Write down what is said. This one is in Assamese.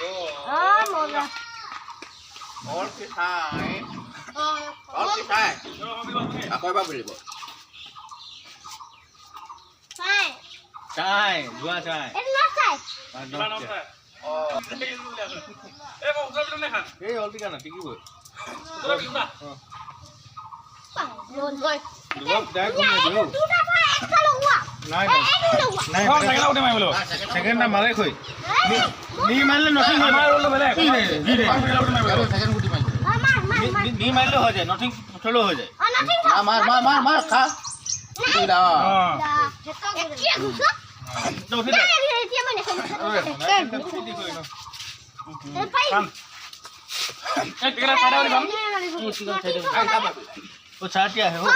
মজা और किसाए और किसाए আকৌ এবাৰ বলিব চাই চাই যোৱা চাই এটা না চাই এই বউটা বিনে খান এই অলপি কানা টিকিবই luôn rồi Được, đá cũng được. Chúng ta phải একটা লওয়া নাই নাই সেকেন্ড উঠে মাৰিব লাগিব সেকেন্ড না মাৰে কই নি মাৰলে নথিং আমাৰ ওলো বেলেগ কি ৰে জি ৰে সেকেন্ড গুটি মাৰিব মার নি মারলে হৈ যায় নথিং থলো হৈ যায় নাথিং না মার খা তুই দা একটা গুছো নথিং এতিয়া মানে না পাই এক টিকেট খাই দাও ও চাটিয়া है हो